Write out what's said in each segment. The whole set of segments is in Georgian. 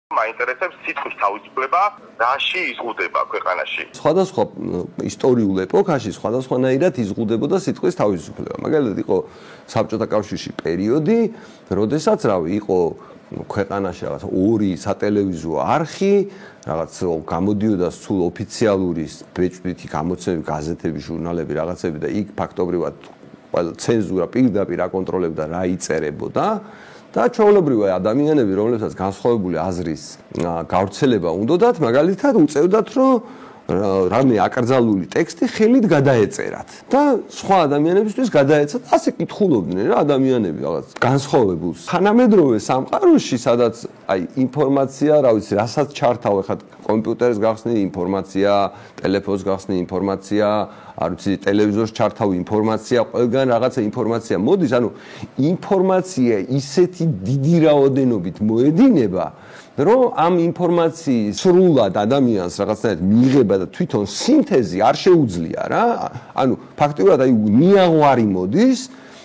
მაინტერესებს სიტყვის თავისუფლება, რაში იზღუდება ქვეყანაში. სხვადასხვა ისტორიულ ეპოქაში სხვადასხვანაირად იზღუდებოდა სიტყვის თავისუფლება. მაგალითად იყო საბჭოთა კავშირში პერიოდი, როდესაც იყო ქვეყანაში რაღაც ორი სატელევიზიო არხი, რაღაც გამოდიოდა სულ ოფიციალური ბეჭდვითი გამოცემები, გაზეთები, ჟურნალები, რაღაცები და იქ ფაქტობრივად ყველა ცენზურა პირდაპირ აკონტროლებდა რა იწერებოდა. და ჩვეულებრივი ადამიანები, რომლებსაც განსხვავებული აზრის გავრცელება უნდათ, მაგალითად უწევდათ, რომ რამე აკრძალული ტექსტი ხელით გადაეწერათ და სხვა ადამიანებისთვის გადაეცათ. ასე კითხულობდნენ რა ადამიანები რაღაც განსხვავებულს. თანამედროვე სამყაროში, სადაც ინფორმაცია, რა ვიცი, რასაც ჩართავ ახლა კომპიუტერს გახსნი ინფორმაცია, ტელეფონს გახსნი ინფორმაცია, არ ვიცი, ტელევიზორს ჩართავ ინფორმაცია, ყველგან რაღაცა ინფორმაცია მოდის, ანუ ინფორმაცია ისეთი დიდი რაოდენობით მოედინება, რომ ამ ინფორმაციის სრულად ადამიანს რაღაცნაირად მიიღება და თვითონ სინთეზი არ შეუძლია რა. ანუ ფაქტობრივად ნიაღვარი მოდის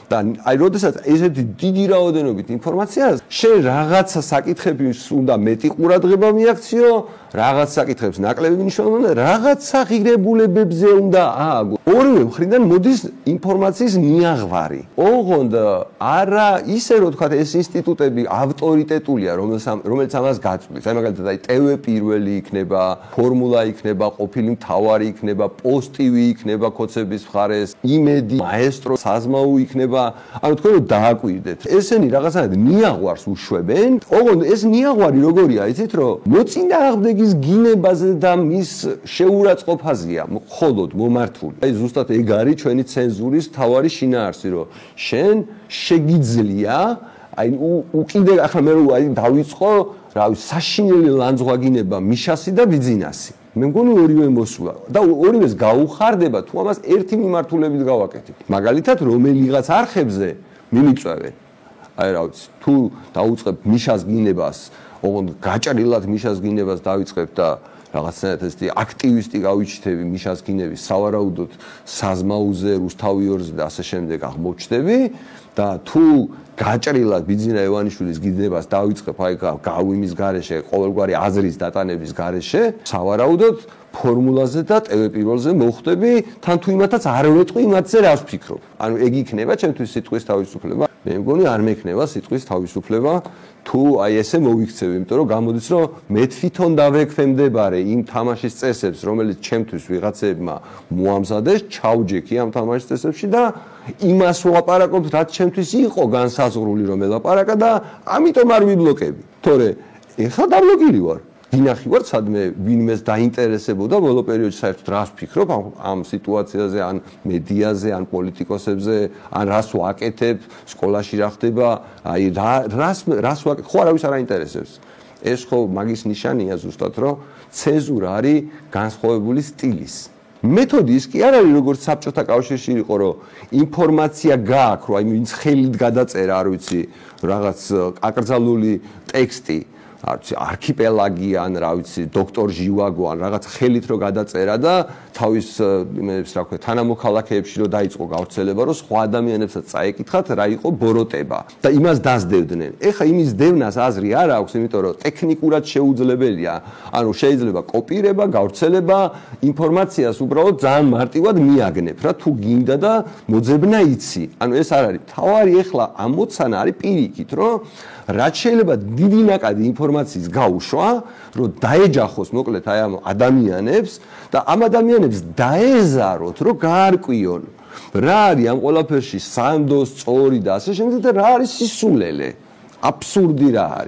და როდესაც ესეთი დიდი რაოდენობით ინფორმაცია, შენ რაღაცა საკითხების უნდა მეტი ყურადღება მიაქციო, რაღაც საკითხებს ნაკლები მნიშვნელობა, რაღაცა ღირებულებებზე უნდა ააგო. ორივე მხრიდან მოდის ინფორმაციის ნიაღვარი. ოღონდ არა ისე რომ თქვა ეს ინსტიტუტები ავტორიტეტულია, რომელიც ამას გაწვდის. მაგალითად TV პირველი იქნება, ფორმულა იქნება, ყოფილი მთავარი იქნება, პოსტივი იქნება ქოცების მხარეს, იმედი, მაესტრო, საზმაო იქნება. ანუ თქვენ რომ დააკვირდეთ. ესენი რაღაცნაირად ნიაღვარს უშვებენ. ოღონდ ეს ნიაღვარი როგორია, იცით რომ მოწინააღმდეგის გინებაზე და მის შეურაცხყოფაზეა მხოლოდ მომართული. ზუსტად ეგ არის ჩვენი ცენზურის თავარი შინაარსი, რომ შენ შეგიძლია, უკიდე ახლა მე დავიწყო, რა ვიცი, საშინელი ლანძღვაგინება მიშასი და ბიძინასი. მე მგონი ორივე მოსულა და ორივეს გაუხარდება თუ ამას ერთი მიმართულებით გავაკეთებ. მაგალითად, რომელიღაც არხებზე მიმიწვევენ. რა ვიცი, თუ დაუწყებ მიშას გინებას, ოღონდ გაჭრილად მიშას გინებას დავიწყებ და რაღაცნაირად ესეთი აქტივისტი გავიჩნდები მიშას გინების სავარაუდოდ საზმაუზე, რუსთავიორზე და ასე შემდეგ აღმოჩნდები და თუ გაჭრილად ბიძინა ევანიშვილის გინებას დავიწყებ გავიმის გარეშე, ყოველგვარი აზრის დატანების გარეშე, სავარაუდოდ ფორმულაზე და TV პირველზე მოხვდები, თან თუ იმათაც არ ვეტყვი, იმათზე რას ვფიქრობ. ანუ ეგ იქნება ჩემთვის სიტყვის თავისუფლება. მე მგონი არ მექნება სიტყვის თავისუფლება თუ ესე მოვიქცევ, იმიტომ რომ გამოდის რომ მე თვითონ დავექვემდებარე იმ თამაშის წესებს, რომელიც ჩემთვის ვიღაცებმა მოამზადეს, ჩავჯექი ამ თამაშის წესებში და იმას ვაპარაკობ, რაც ჩემთვის იყო განსაზღვრული რომ ელაპარაკა და ამიტომ არ ვიბლოკები. თორე ეხლა დაბლოკილი ვარ. დინახი ვარ, სადმე ვინმეს დაინტერესებოდა ბოლო პერიოდში საერთოდ რას ვფიქრობ ამ სიტუაციაზე, ან მედიაზე, ან პოლიტიკოსებზე, ან რას ვაკეთებ, სკოლაში რა ხდება, რას ვაკეთებ, ხო არავის არ აინტერესებს. ეს ხო მაგის ნიშანია ზუსტად, რომ ცენზურა არის განსხვავებული სტილის. მეთოდი ის კი არ არის, როგორც საბჭოთა კავშირში იყო, რომ ინფორმაცია გააქვს, რომ ვინც ხელით გადაწერა, არ ვიცი, რაღაც აკრძალული ტექსტი, არქიპელაგი ან რა ვიცი დოქტორ ჟივაგო ან რაღაც ხელით რო გადაწერა და თავის იმებს რა ქვია თანამოქალაქეებში რო დაიწყო გავრცელება რომ სხვა ადამიანებსაც წაეკითხათ რა იყო ბოროტება და იმას დასდევდნენ. ეხლა იმის დევნას აზრი არ აქვს, იმიტომ რომ ტექნიკურად შეუძლებელია. ანუ შეიძლება კოპირება, გავრცელება, ინფორმაციას უბრალოდ ძალიან მარტივად მიაგნებ რა თუ გინდა და მოძებნა იცი. ანუ ეს არ არის. თავარი ეხლა ამოცანა არის პირიქით, რომ რაც შეიძლება დიდი ნაკადი ინფორმაციის გაუშვა, რომ დაეჯახოს მოკლედ ამ ადამიანებს და ამ ადამიანებს დაეზაროთ, რომ გაარკვიონ რა არის ამ ყველაფერში სანდო, სწორი და ასე შემდეგ და რა არის სისულელე. აბსურდი რა არის.